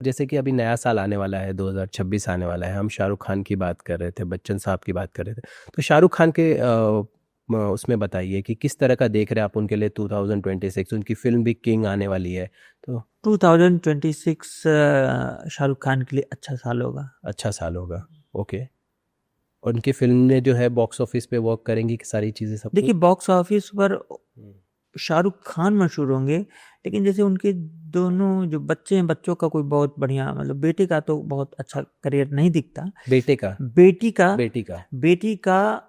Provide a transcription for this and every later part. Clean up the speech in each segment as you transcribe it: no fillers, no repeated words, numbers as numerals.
जैसे कि अभी नया साल आने वाला है, 2026 आने वाला है, हम शाहरुख खान की बात कर रहे थे, बच्चन साहब की बात कर रहे थे, तो शाहरुख खान के उसमें बताइए कि किस तरह का देख रहे हैं आप उनके लिए 2026। उनकी फिल्म भी किंग आने वाली है, तो 2026 शाहरुख खान के लिए अच्छा साल होगा। अच्छा साल होगा। ओके। और उनकी फिल्म में जो है बॉक्स ऑफिस पे वर्क करेंगी कि सारी चीज़ें सब देखिए, कुछ। बॉक्स ऑफिस पर शाहरुख खान मशहूर होंगे, लेकिन जैसे उनके दोनों जो बच्चे हैं, बच्चों का कोई बहुत बढ़िया, मतलब बेटे का तो बहुत अच्छा करियर नहीं दिखता। बेटे का, बेटी का बेटी का। बेटी का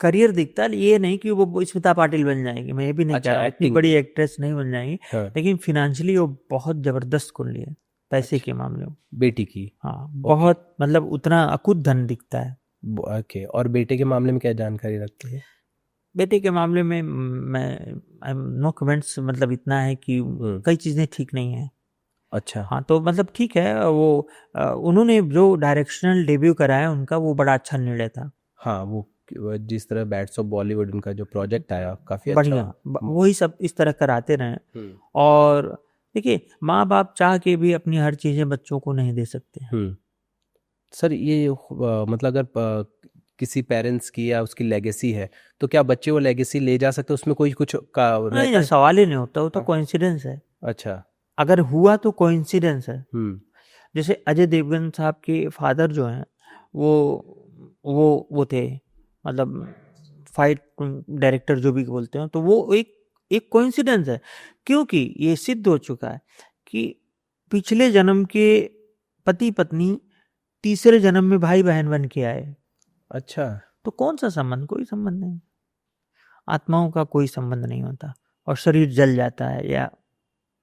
करियर दिखता है, ये नहीं कि वो स्मिता पाटिल बन जाएगी, मैं ये भी नहीं कह अच्छा, रहा हूँ, इतनी एक्टिंग। बड़ी एक्ट्रेस नहीं बन जाएगी, हाँ। लेकिन फिनेंशियली वो बहुत जबरदस्त कुंडली है पैसे अच्छा, के मामले में। बेटी की। हाँ, ओके। बहुत, मतलब उतना अकूत धन दिखता है। ओके, और बेटे के मामले में क्या जानकारी रखते हैं? बेटे के मामले में मैं नो कमेंट्स, मतलब इतना है कि कई चीज़ें ठीक नहीं है। अच्छा। हाँ, तो मतलब ठीक है, वो उन्होंने जो डायरेक्शनल डेब्यू कराया उनका, वो बड़ा अच्छा निर्णय था। हाँ, वो जिस तरह बैट्स ऑफ बॉलीवुड उनका जो प्रोजेक्ट आया काफ़ी अच्छा। बढ़िया, वही सब इस तरह कराते रहे। हम्म। और देखिए, माँ बाप चाह के भी अपनी हर चीज़ें बच्चों को नहीं दे सकते हैं। सर ये मतलब अगर किसी पेरेंट्स की या उसकी लेगेसी है, तो क्या बच्चे वो लेगेसी ले जा सकते हैं? उसमें कोई कुछ का नहीं, रहता ये है? सवाल ही नहीं होता, वो तो हाँ। कोइंसिडेंस है। अच्छा। अगर हुआ तो कोइंसिडेंस है। हम्म। जैसे अजय देवगन साहब के फादर जो हैं, वो वो थे, मतलब फाइट डायरेक्टर जो भी बोलते हैं, तो वो एक एक कोइंसिडेंस है, क्योंकि ये सिद्ध हो चुका है कि पिछले जन्म के पति पत्नी तीसरे जन्म में भाई बहन बन के आए। अच्छा। तो कौन सा संबंध? कोई संबंध नहीं, आत्माओं का कोई संबंध नहीं होता, और शरीर जल जाता है या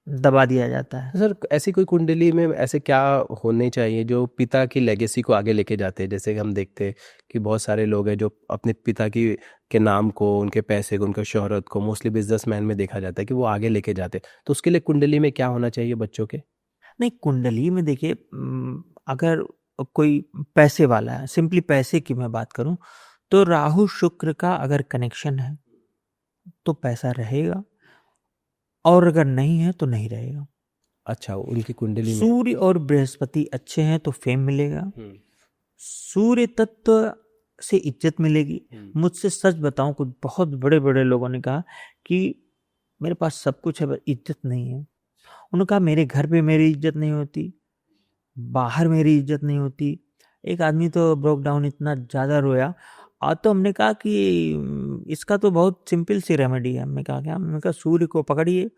दबा दिया जाता है। तो सर ऐसी कोई कुंडली में ऐसे क्या होने चाहिए जो पिता की लेगेसी को आगे लेके जाते हैं? जैसे कि हम देखते हैं कि बहुत सारे लोग हैं जो अपने पिता की के नाम को, उनके पैसे को, उनके शोहरत को, मोस्टली बिजनेसमैन में देखा जाता है कि वो आगे लेके जाते हैं, तो उसके लिए कुंडली में क्या होना चाहिए बच्चों के? नहीं, कुंडली में देखिए, अगर कोई पैसे वाला है, सिंपली पैसे की मैं बात करूं, तो राहु शुक्र का अगर कनेक्शन है तो पैसा रहेगा, और अगर नहीं है तो नहीं रहेगा। अच्छा, उनकी कुंडली में। सूर्य और बृहस्पति अच्छे हैं तो फेम मिलेगा। हम्म। सूर्य तत्व से इज्जत मिलेगी। हम्म। मुझसे सच बताऊं, कुछ बहुत बड़े बड़े लोगों ने कहा कि मेरे पास सब कुछ है पर इज्जत नहीं है। उन्होंने कहा मेरे घर पे मेरी इज्जत नहीं होती, बाहर मेरी इज्जत नहीं होती। एक आदमी तो ब्रोक डाउन, इतना ज़्यादा रोया। और तो हमने कहा कि इसका तो बहुत सिंपल सी रेमेडी है। हमने कहा क्या? हमने कहा सूर्य को पकड़िए।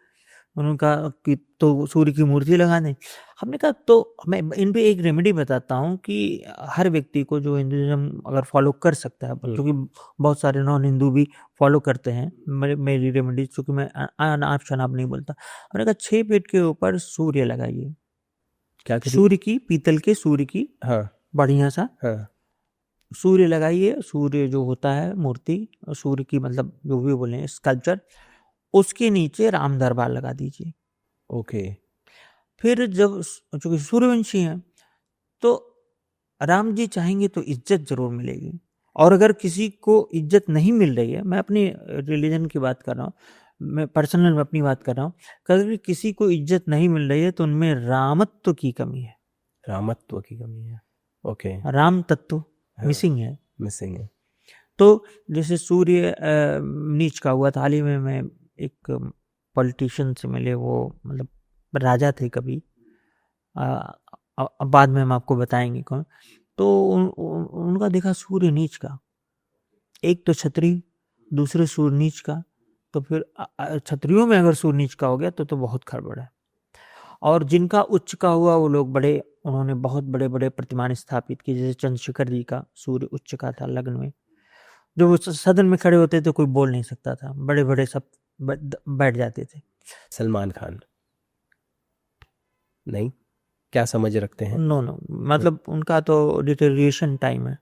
उन्होंने कहा कि तो सूर्य की मूर्ति लगा दें। हमने कहा तो मैं इन पे एक रेमेडी बताता हूँ कि हर व्यक्ति को जो हिंदुइज्म अगर फॉलो कर सकता है, क्योंकि बहुत सारे नॉन हिंदू भी फॉलो करते हैं मेरी रेमेडी, चूँकि मैं अनाप शनाप नहीं बोलता। हमने कहा 6 फीट के ऊपर सूर्य लगाइए, क्या करिए? सूर्य की, पीतल के सूर्य की, हाँ। बढ़िया सा हाँ। सूर्य लगाइए। सूर्य जो होता है मूर्ति, सूर्य की मतलब जो भी बोले स्कल्पचर, उसके नीचे राम दरबार लगा दीजिए। ओके। फिर जब, चूंकि सूर्यवंशी हैं, तो राम जी चाहेंगे तो इज्जत जरूर मिलेगी। और अगर किसी को इज्जत नहीं मिल रही है, मैं अपनी रिलीजन की बात कर रहा हूँ, मैं पर्सनल में अपनी बात कर रहा हूँ, अगर किसी को इज्जत नहीं मिल रही है तो उनमें रामत्व की कमी है, रामत्व की कमी है। ओके। राम तत्व हाँ, मिसिंग है। मिसिंग है। तो जैसे सूर्य नीच का हुआ था, हाल ही में मैं एक पॉलिटिशियन से मिले, वो मतलब राजा थे कभी, अब बाद में हम आपको बताएंगे कौन। तो उनका देखा सूर्य नीच का, एक तो छतरी, दूसरे सूर्य नीच का, तो फिर छतरियों में अगर सूर्य नीच का हो गया तो बहुत गड़बड़ है। और जिनका उच्च का हुआ वो लोग बड़े, उन्होंने बहुत बड़े बड़े प्रतिमान स्थापित किए। जैसे चंद्रशेखर जी का सूर्य उच्च का था लग्न में, जो वो सदन में खड़े होते थे कोई बोल नहीं सकता था, बड़े बड़े सब बैठ जाते थे। सलमान खान नहीं? क्या समझ रखते हैं? नो नो, मतलब उनका तो डिटेरिएशन टाइम है।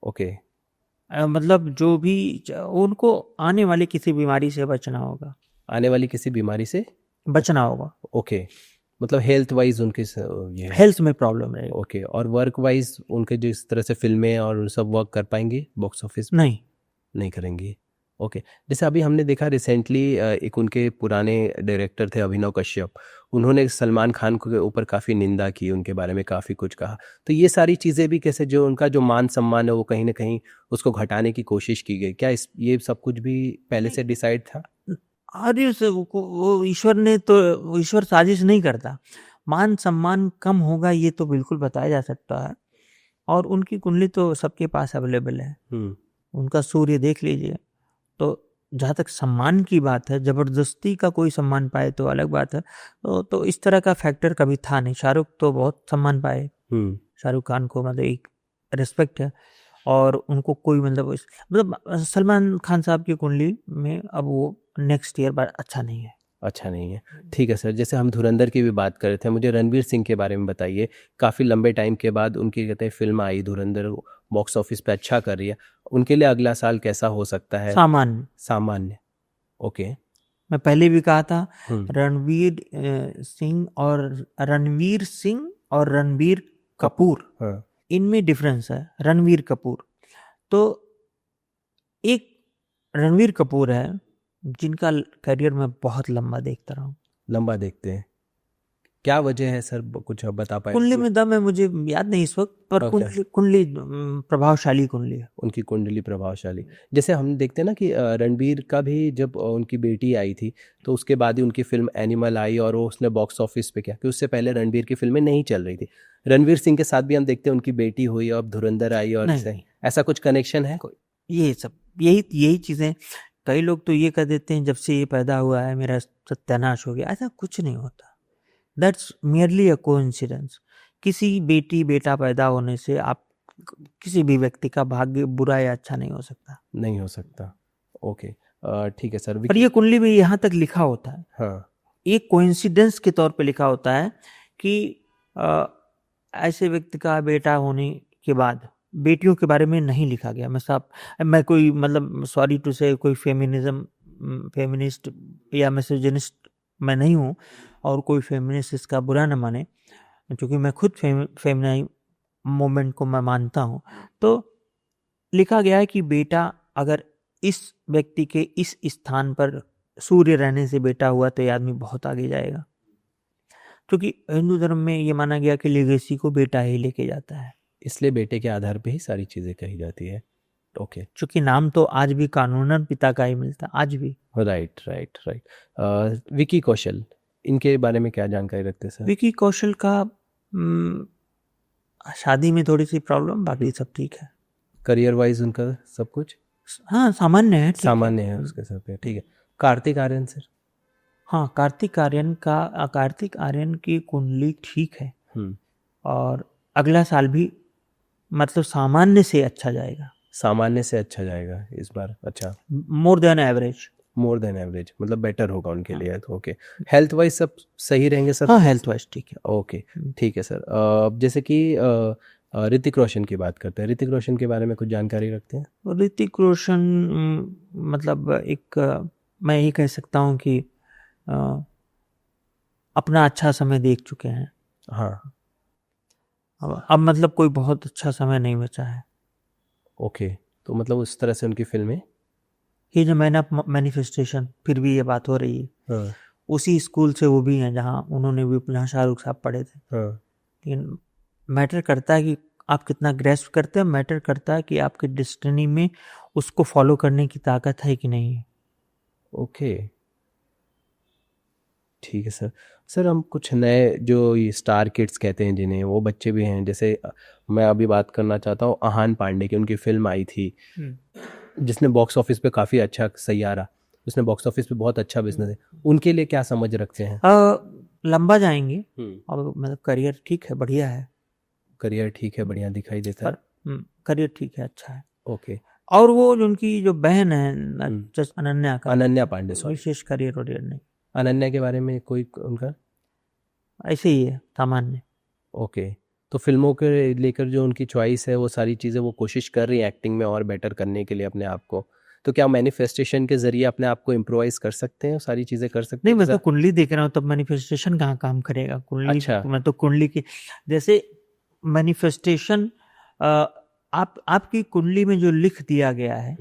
ओके। मतलब जो भी उनको आने वाली किसी बीमारी से बचना होगा, आने वाली किसी बीमारी से बचना होगा। ओके। मतलब हेल्थ वाइज उनके ये है। हेल्थ में प्रॉब्लम रहेगा। ओके, और वर्क वाइज उनके जिस तरह से फिल्में और सब वर्क कर पाएंगे बॉक्स ऑफिस में? नहीं, नहीं करेंगी। ओके। जैसे अभी हमने देखा रिसेंटली एक उनके पुराने डायरेक्टर थे अभिनव कश्यप, उन्होंने सलमान खान के ऊपर काफ़ी निंदा की, उनके बारे में काफ़ी कुछ कहा। तो ये सारी चीज़ें भी कैसे जो उनका जो मान सम्मान है वो कहीं ना कहीं उसको घटाने की कोशिश की गई, क्या इस ये सब कुछ भी पहले से डिसाइड था? आर्य से वो ईश्वर ने तो, वो ईश्वर साजिश नहीं करता। मान सम्मान कम होगा ये तो बिल्कुल बताया जा सकता है। और उनकी कुंडली तो सबके पास अवेलेबल है, उनका सूर्य देख लीजिए। तो जहाँ तक सम्मान की बात है, जबरदस्ती का कोई सम्मान पाए तो अलग बात है। तो इस तरह का फैक्टर कभी था नहीं। शाहरुख तो बहुत सम्मान पाए, शाहरुख खान को मतलब एक रिस्पेक्ट है। और उनको कोई मतलब सलमान खान साहब की कुंडली में अब वो नेक्स्ट ईयर अच्छा नहीं है। अच्छा नहीं है, ठीक है सर। जैसे हम धुरंधर की भी बात कर रहे थे, मुझे रणवीर सिंह के बारे में बताइए। काफ़ी लंबे टाइम के बाद उनकी कहते हैं फिल्म आई धुरंधर, बॉक्स ऑफिस पे अच्छा कर रही है। उनके लिए अगला साल कैसा हो सकता है? सामान्य। सामान्य, ओके। मैं पहले भी कहा था, रणवीर सिंह और रणबीर कपूर, हाँ। इनमें डिफरेंस है। रणवीर कपूर तो एक रणवीर कपूर है जिनका करियर मैं बहुत लंबा देखता रहा हूँ। लंबा देखते हैं, क्या वजह है सर, कुछ आप बता पाए? कुंडली में दम है, मुझे याद नहीं इस वक्त, पर कुंडली प्रभावशाली कुंडली है। उनकी कुंडली प्रभावशाली। जैसे हम देखते हैं ना कि रणबीर का भी जब उनकी बेटी आई थी तो उसके बाद ही उनकी फिल्म एनिमल आई और वो उसने बॉक्स ऑफिस पे किया, कि उससे पहले रणबीर की फिल्में नहीं चल रही थी। रणवीर सिंह के साथ भी हम देखते हैं उनकी बेटी हुई और अब धुरंधर आई, और नहीं, ऐसा कुछ कनेक्शन है? ये सब यही चीज़ें। कई लोग तो ये कह देते हैं जब से ये पैदा हुआ है मेरा सत्यानाश हो गया। ऐसा कुछ नहीं होता। That's merely a coincidence. किसी बेटी बेटा पैदा होने से आप किसी भी व्यक्ति का भाग्य बुरा या अच्छा नहीं हो सकता। नहीं हो सकता, ओके। ठीक है सर। पर ये कुंडली में यहाँ तक लिखा होता है, हाँ, एक कोइंसिडेंस के तौर पे लिखा होता है कि ऐसे व्यक्ति का बेटा होने के बाद बेटियों के बारे में नहीं लिखा गया। मैं कोई मतलब सॉरी टू से कोई फेमिनिस्ट या मिसोजिनिस्ट मैं नहीं हूँ, और कोई फेमिनिस्ट इसका बुरा न माने, क्योंकि मैं खुद फेमिनाइन मूवमेंट को मैं मानता हूँ। तो लिखा गया है कि बेटा अगर इस व्यक्ति के इस स्थान पर सूर्य रहने से बेटा हुआ तो ये आदमी बहुत आगे जाएगा, क्योंकि हिंदू धर्म में ये माना गया कि लेगेसी को बेटा ही लेके जाता है, इसलिए बेटे के आधार पे ही सारी चीज़ें कही जाती है, ओके। क्योंकि नाम तो आज भी कानूनन पिता का ही मिलता, आज भी। Right right right. Vicky Kaushal, इनके बारे में क्या जानकारी रखते हैं सर? विकी कौशल का शादी में थोड़ी सी प्रॉब्लम, बाकी सब ठीक है। करियर वाइज उनका सब कुछ हाँ सामान्य है, सामान्य है उसके सब पे, ठीक है। कार्तिक आर्यन सर? हाँ, कार्तिक आर्यन की कुंडली ठीक है, और अगला साल भी मतलब सामान्य से अच्छा जाएगा। सामान्य से अच्छा जाएगा इस बार, अच्छा। मोर देन एवरेज मतलब बेटर होगा उनके लिए, तो ओके। हेल्थ वाइज सब सही रहेंगे सर? हाँ, हेल्थ वाइज ठीक है, ओके, ठीक है सर। जैसे कि ऋतिक रोशन की बात करते हैं, ऋतिक रोशन के बारे में कुछ जानकारी रखते हैं? ऋतिक रोशन मतलब मैं ये कह सकता हूँ कि अपना अच्छा समय देख चुके हैं। हाँ, अब मतलब कोई बहुत अच्छा समय नहीं बचा है। ओके, तो मतलब उस तरह से उनकी फिल्में, ये जो मैन ऑफ मैनिफेस्टेशन, फिर भी ये बात हो रही है। हाँ, उसी स्कूल से वो भी हैं जहाँ उन्होंने भी, जहाँ शाहरुख साहब पढ़े थे। हाँ, लेकिन मैटर करता है कि आप कितना ग्रेस्प करते हैं, मैटर करता है कि आपके डेस्टिनी में उसको फॉलो करने की ताकत है कि नहीं है। ओके, ठीक है सर। सर हम कुछ नए जो ये स्टार किड्स कहते हैं जिन्हें, वो बच्चे भी हैं। जैसे मैं अभी बात करना चाहता हूँ आहान पांडे की, उनकी फिल्म आई थी जिसने बॉक्स ऑफिस पे काफ़ी अच्छा सैयारा, उसने बॉक्स ऑफिस पे बहुत अच्छा बिजनेस है। उनके लिए क्या समझ रखते हैं? लंबा जाएंगे, और मतलब करियर ठीक है, बढ़िया है। करियर ठीक है, बढ़िया दिखाई देता है। करियर ठीक है, अच्छा है, ओके। और वो उनकी जो बहन है अनन्या पांडे, विशेष करियर वरियर नहीं। अनन्या के बारे में कोई उनका ऐसे ही है, सामान्य। ओके, तो फिल्मों के लेकर जो उनकी चॉइस है वो सारी चीज़ें वो कोशिश कर रही हैं एक्टिंग में और बेटर करने के लिए अपने आप को। तो क्या मैनिफेस्टेशन के जरिए अपने आप को इम्प्रोवाइज कर सकते हैं, सारी चीज़ें कर सकते नहीं, हैं? मैं तो कुंडली देख रहा हूँ, तब मैनिफेस्टेशन कहाँ काम करेगा? कुंडली, अच्छा, मैं तो कुंडली की जैसे मैनिफेस्टेशन आपकी कुंडली में जो लिख दिया गया है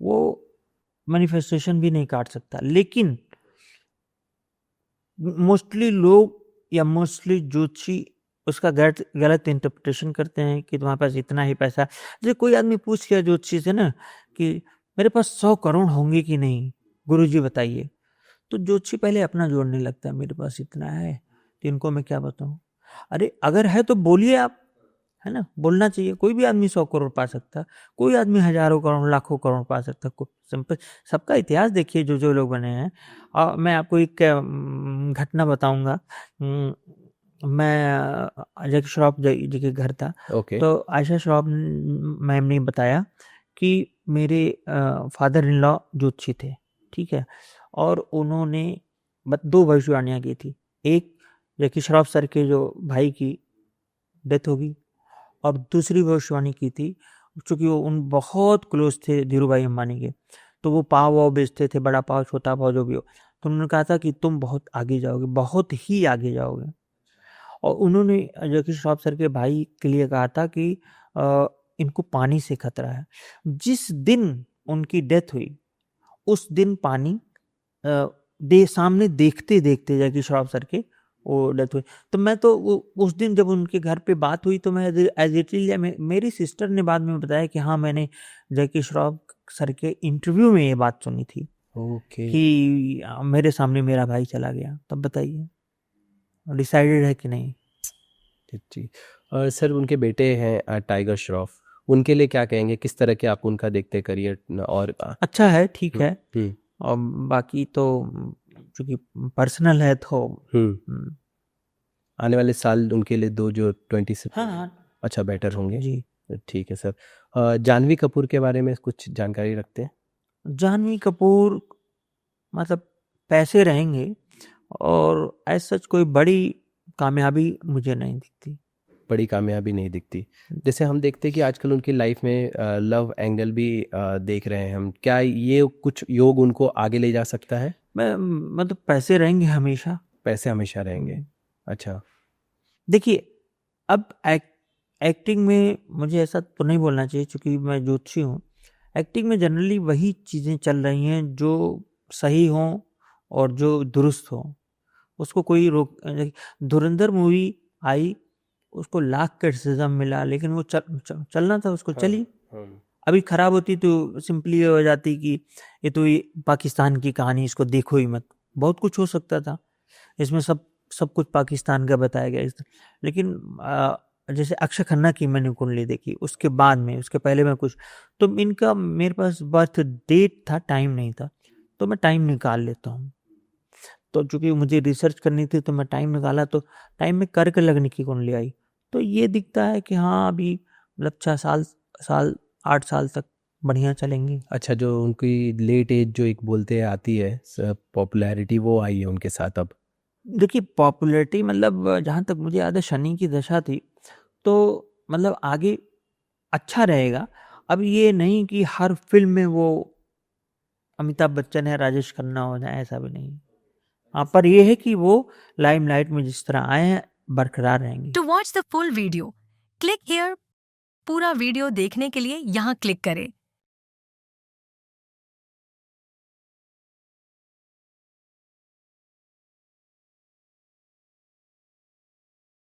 वो मैनिफेस्टेशन भी नहीं काट सकता। लेकिन मोस्टली लोग या मोस्टली ज्योतिषी उसका गलत इंटरप्रिटेशन करते हैं कि तुम्हारे पास इतना ही पैसा। जैसे कोई आदमी पूछ गया ज्योतिषी से ना कि मेरे पास 100 करोड़ होंगे कि नहीं, गुरुजी बताइए, तो ज्योतिषी पहले अपना जोड़ने लगता है, मेरे पास इतना है तो इनको मैं क्या बताऊं। अरे अगर है तो बोलिए आप, है ना, बोलना चाहिए। कोई भी आदमी 100 करोड़ पा सकता, कोई आदमी हजारों करोड़ लाखों करोड़ पा सकता। सिंपल, सबका इतिहास देखिए जो जो लोग बने हैं। और मैं आपको एक घटना बताऊंगा। मैं जैकी श्रॉफ जी के घर था, ओके। तो आयशा श्रॉफ मैम ने बताया कि मेरे फादर इन लॉ ज्योतिषी थे, ठीक है, और उन्होंने 2 भविष्यवाणियां की थी। एक, जैकी श्रॉफ सर के जो भाई की डेथ होगी, और दूसरी भविष्यवाणी की थी, चूंकि वो उन बहुत क्लोज थे धीरू भाई अंबानी के, तो वो पाव वाव बेचते थे, बड़ा पाव छोटा पाव जो भी हो, तो उन्होंने कहा था कि तुम बहुत आगे जाओगे, बहुत ही आगे जाओगे। और उन्होंने जैकी श्रॉफ सर के भाई के लिए कहा था कि इनको पानी से खतरा है। जिस दिन उनकी डेथ हुई उस दिन पानी सामने देखते देखते जैकी श्रॉफ सर के वो डेथ हुई। तो मैं तो उस दिन जब उनके घर पे बात हुई तो मैं एज इट इज, मेरी सिस्टर ने बाद में बताया कि हाँ मैंने जैकी श्रॉफ सर के इंटरव्यू में ये बात सुनी थी ओके। कि मेरे सामने मेरा भाई चला गया। तब बताइए डिसाइडेड है कि नहीं। जी। और सर उनके बेटे हैं टाइगर श्रॉफ, उनके लिए क्या कहेंगे, किस तरह के आप उनका देखते करियर? और अच्छा है, ठीक है। हम्म और बाकी तो चूंकि पर्सनल है तो आने वाले साल उनके लिए दो जो 20 से हाँ अच्छा बेटर होंगे। जी। ठीक है सर। जानवी कपूर के बारे में कुछ जानकारी रखते हैं? जानवी कपूर मतलब पैसे रहेंगे और ऐसा सच कोई बड़ी कामयाबी मुझे नहीं दिखती। बड़ी कामयाबी नहीं दिखती। जैसे हम देखते हैं कि आजकल उनकी लाइफ में लव एंगल भी देख रहे हैं हम, क्या ये कुछ योग उनको आगे ले जा सकता है? मतलब पैसे रहेंगे हमेशा। पैसे हमेशा रहेंगे। अच्छा। देखिए अब एक्टिंग में मुझे ऐसा तो नहीं बोलना चाहिए क्योंकि मैं ज्योतिषी हूँ। एक्टिंग में जनरली वही चीज़ें चल रही हैं जो सही हों और जो दुरुस्त हों, उसको कोई रोक। धुरंधर मूवी आई, उसको लाख क्रिटिसिज्म मिला, लेकिन वो चलना था, उसको चली। अभी खराब होती तो सिंपली ये हो जाती कि ये तो ये पाकिस्तान की कहानी, इसको देखो ही मत। बहुत कुछ हो सकता था इसमें, सब कुछ पाकिस्तान का बताया गया। लेकिन जैसे अक्षय खन्ना की मैंने कुंडली देखी, उसके बाद में, उसके पहले में कुछ, तो इनका मेरे पास बर्थ डेट था, टाइम नहीं था, तो मैं टाइम निकाल लेता हूँ। तो चूंकि मुझे रिसर्च करनी थी तो मैं टाइम निकाला, तो टाइम में करके लगने की कुंडली आई, तो ये दिखता है कि हाँ अभी मतलब 6 साल 8 साल तक बढ़िया चलेंगी। अच्छा, जो उनकी लेट एज जो एक बोलते हैं आती है पॉपुलैरिटी, वो आई है उनके साथ अब? देखिए पॉपुलैरिटी मतलब जहाँ तक मुझे याद है शनि की दशा थी, तो मतलब आगे अच्छा रहेगा। अब ये नहीं कि हर फिल्म में वो अमिताभ बच्चन है, राजेश खन्ना हो जाए, ऐसा भी नहीं। हाँ, पर ये है कि वो लाइमलाइट में जिस तरह आए हैं बरकरार रहेंगे। To watch the full video click here. पूरा वीडियो देखने के लिए यहाँ क्लिक करें।